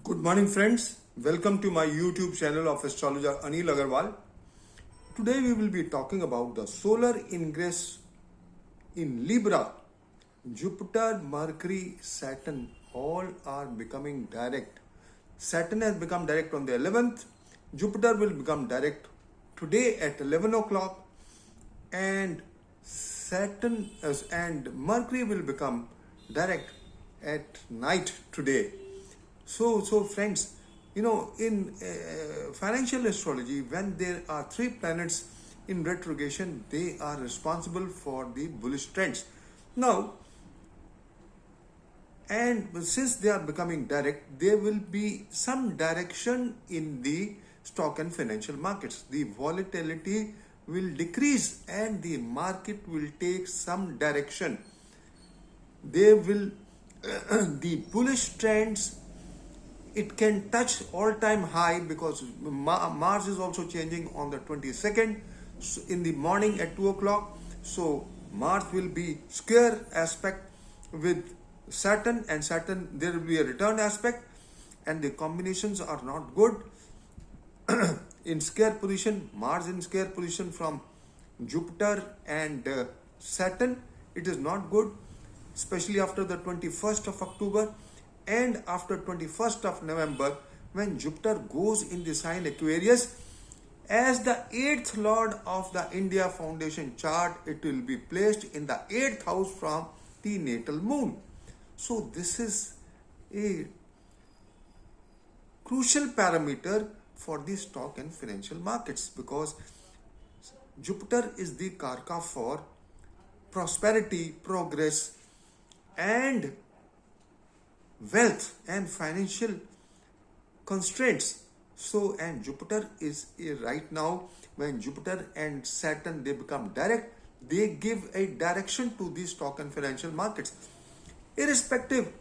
Good morning, friends. Welcome to my YouTube channel of astrologer Anil Agarwal. Today we will be talking about the solar ingress in Libra. Jupiter, Mercury, Saturn all are becoming direct. Saturn has become direct on the 11th. Jupiter will become direct today at 11 o'clock, and Saturn and Mercury will become direct at night today. So friends, in financial astrology, when there are three planets in retrogression, they are responsible for the bullish trends. Now, and since they are becoming direct, there will be some direction in the stock and financial markets. The volatility will decrease and the market will take some direction. They will, the bullish trends, it can touch all-time high because Mars is also changing on the 22nd in the morning at 2 o'clock. So Mars will be square aspect with Saturn, and Saturn there will be a return aspect, and the combinations are not good. In square position, Mars in square position from Jupiter and Saturn, it is not good, especially after the 21st of October and after 21st of November, when Jupiter goes in the sign Aquarius. As the 8th lord of the India Foundation chart, it will be placed in the 8th house from the natal moon. So this is a crucial parameter for the stock and financial markets, because Jupiter is the karka for prosperity, progress, and wealth and financial constraints. So, and Jupiter is right now, when Jupiter and Saturn they become direct, they give a direction to the stock and financial markets, irrespective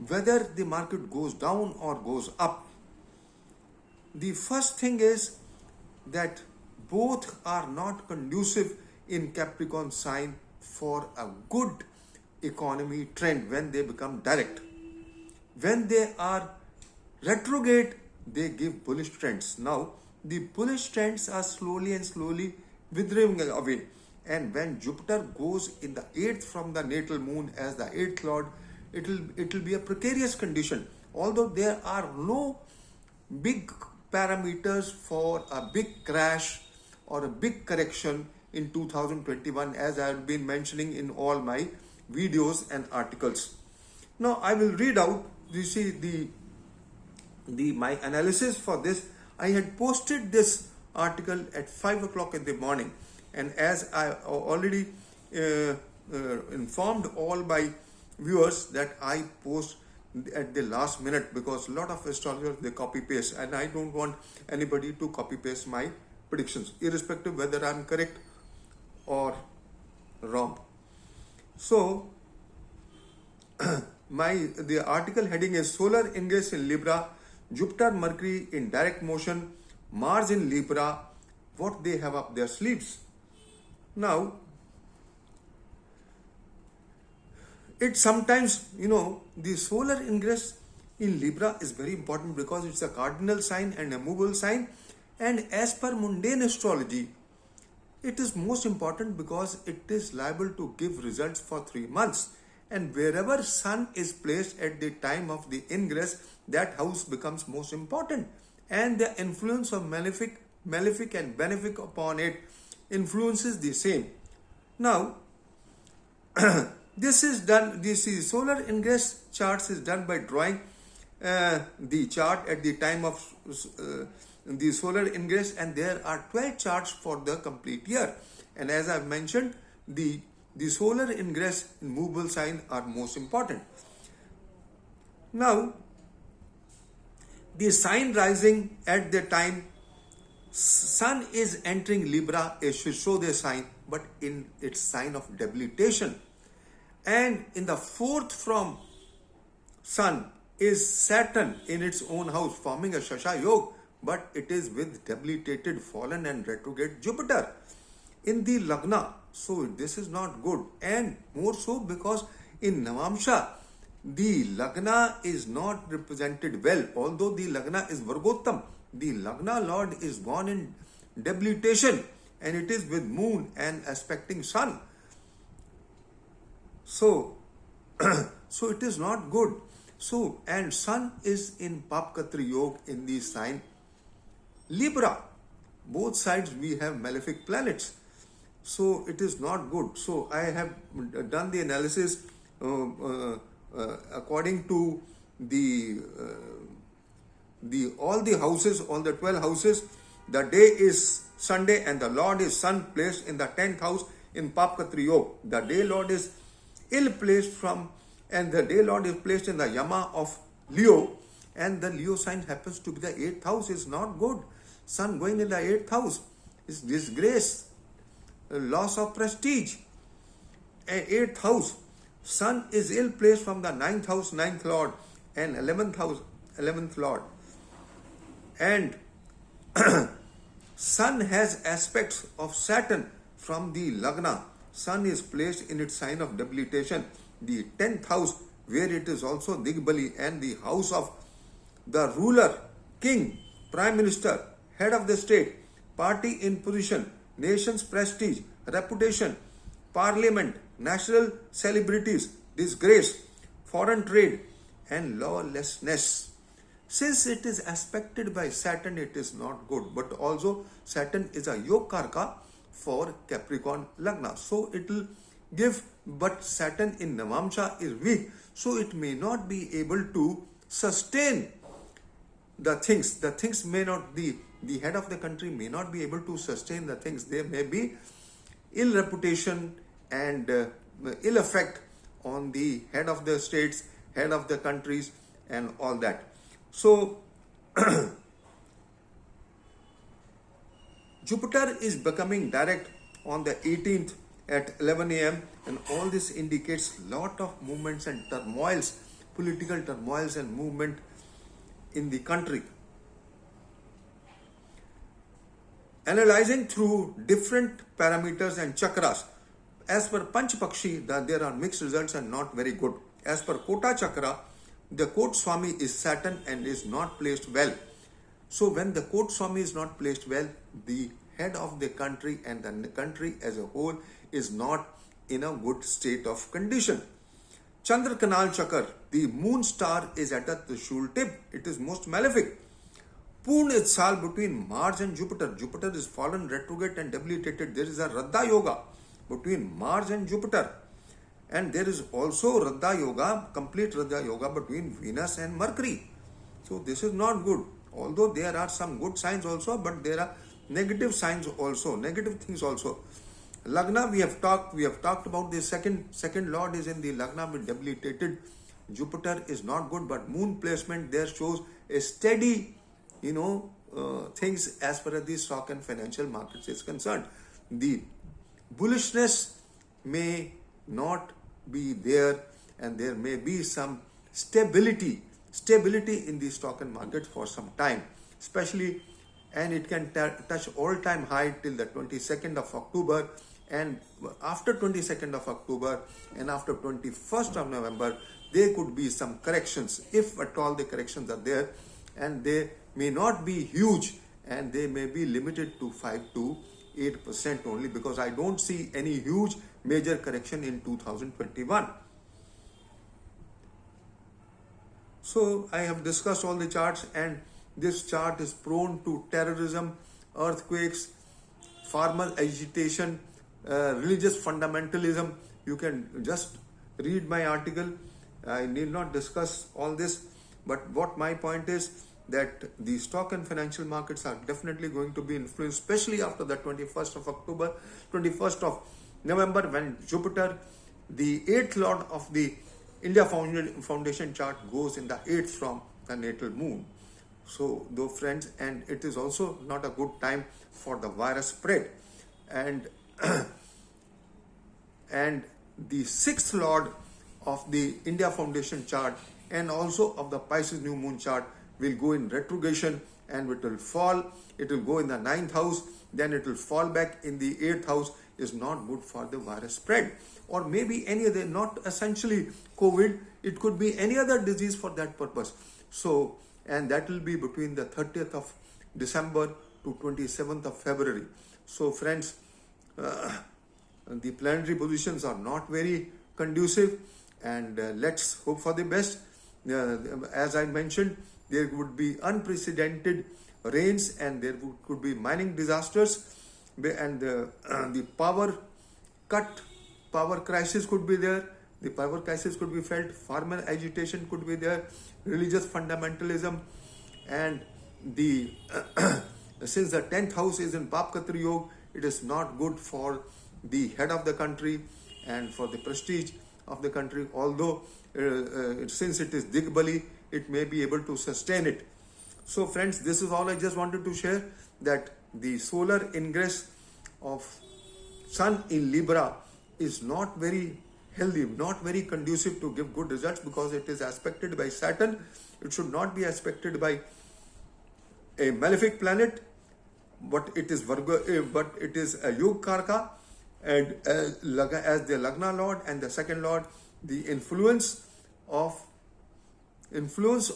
whether the market goes down or goes up. The first thing is that both are not conducive in Capricorn sign for a good economy trend when they become direct. When they are retrograde, they give bullish trends. Now, the bullish trends are slowly withering away. And when Jupiter goes in the 8th from the natal moon as the 8th lord, it will be a precarious condition. Although there are no big parameters for a big crash or a big correction in 2021, as I have been mentioning in all my videos and articles. Now I will read out, you see, the my analysis for this. I had posted this article at 5 o'clock in the morning, and as I already informed all my viewers that I post at the last minute, because a lot of astrologers they copy paste, and I don't want anybody to copy paste my predictions, irrespective whether I'm correct or wrong. So the article heading is Solar Ingress in Libra, Jupiter Mercury in direct motion, Mars in Libra, what they have up their sleeves. Now, it sometimes, the solar ingress in Libra is very important because it's a cardinal sign and a movable sign, and as per mundane astrology, it is most important because it is liable to give results for 3 months. And wherever sun is placed at the time of the ingress, that house becomes most important. And the influence of malefic and benefic upon it influences the same. Now, this is solar ingress charts is done by drawing the chart at the time of the solar ingress, and there are 12 charts for the complete year. And as I've mentioned, the solar ingress in movable sign are most important. Now, the sign rising at the time sun is entering Libra, it should show their sign, but in its sign of debilitation. And in the 4th from sun is Saturn in its own house, forming a Shasha Yoga, but it is with debilitated, fallen and retrograde Jupiter in the Lagna. So this is not good, and more so because in Navamsha the Lagna is not represented well. Although the Lagna is Vargottam, the Lagna Lord is gone in debilitation, and it is with moon and aspecting sun. So, so it is not good. So, and sun is in Papkatri Yog in the sign Libra. Both sides we have malefic planets. So it is not good. So I have done the analysis according to the all the houses, all the 12 houses. The day is Sunday and the Lord is Sun, placed in the 10th house in Papkatri Yog. The day Lord is ill placed from, and the day Lord is placed in the Yama of Leo, and the Leo sign happens to be the 8th house. Is not good. Sun going in the 8th house is disgrace, loss of prestige. 8th house, Sun is ill placed from the 9th house, 9th Lord, and 11th house, 11th Lord. And Sun has aspects of Saturn from the Lagna. Sun is placed in its sign of debilitation, the 10th house, where it is also Digbali, and the house of the ruler, king, prime minister, head of the state, party in position, nation's prestige, reputation, parliament, national celebrities, disgrace, foreign trade, and lawlessness. Since it is aspected by Saturn, it is not good. But also, Saturn is a Yogkarka for Capricorn Lagna. So it will give, but Saturn in Navamsha is weak. So it may not be able to sustain the things. The things may not be, the head of the country may not be able to sustain the things. There may be ill reputation and ill effect on the head of the states, head of the countries, and all that. So, Jupiter is becoming direct on the 18th at 11 a.m. and all this indicates lot of movements and turmoils, political turmoils and movement in the country. Analyzing through different parameters and chakras, as per Panchpakshi, there are mixed results and not very good. As per Kota Chakra, the Kot Swami is Saturn and is not placed well. So when the Kot Swami is not placed well, the head of the country and the country as a whole is not in a good state of condition. Chandra Kanal Chakra, the moon star is at a Trishul tip. It is most malefic. Purna Itsal between Mars and Jupiter. Jupiter is fallen, retrograde and debilitated. There is a Radha Yoga between Mars and Jupiter. And there is also Radha Yoga, complete Radha Yoga between Venus and Mercury. So this is not good. Although there are some good signs also, but there are negative signs also, negative things also. Lagna, we have talked about the second lord is in the Lagna with debilitated. Jupiter is not good, but moon placement there shows a steady, things as far as the stock and financial markets is concerned. The bullishness may not be there, and there may be some stability in the stock and market for some time, especially, and it can touch all-time high till the 22nd of October, and after 22nd of October and after 21st of November, there could be some corrections, if at all the corrections are there, and they may not be huge, and they may be limited to 5 to 8% only, because I don't see any huge major correction in 2021. So I have discussed all the charts, and this chart is prone to terrorism, earthquakes, farmer agitation, religious fundamentalism. You can just read my article. I need not discuss all this, but what my point is that the stock and financial markets are definitely going to be influenced, especially after the 21st of October, 21st of November, when Jupiter, the 8th lord of the India Foundation chart, goes in the 8th from the natal moon. So, though friends, and it is also not a good time for the virus spread. And and the 6th lord of the India Foundation chart and also of the Pisces new moon chart will go in retrogression, and it will fall. It will go in the 9th house, then it will fall back in the 8th house, is not good for the virus spread, or maybe any other, not essentially COVID, it could be any other disease for that purpose. So, and that will be between the 30th of December to 27th of February. So friends, the planetary positions are not very conducive, and let's hope for the best. As I mentioned, there would be unprecedented rains, and there could be mining disasters, and the power crisis could be there. The power crisis could be felt. Farmer agitation could be there. Religious fundamentalism, and the since the 10th house is in Pap Katri Yog, it is not good for the head of the country and for the prestige of the country. Although since it is Digbali, it may be able to sustain it. So friends, this is all I just wanted to share, that the solar ingress of Sun in Libra is not very healthy, not very conducive to give good results, because it is aspected by Saturn. It should not be aspected by a malefic planet, but it is Virgo, but it is a Yog Karka, and as the Lagna Lord and the second Lord, the influence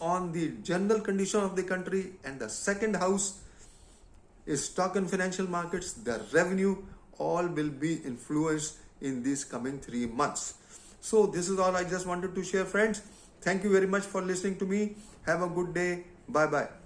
on the general condition of the country, and the second house is stock and financial markets, the revenue, all will be influenced in these coming 3 months. So this is all I just wanted to share, friends. Thank you very much for listening to me. Have a good day. Bye bye.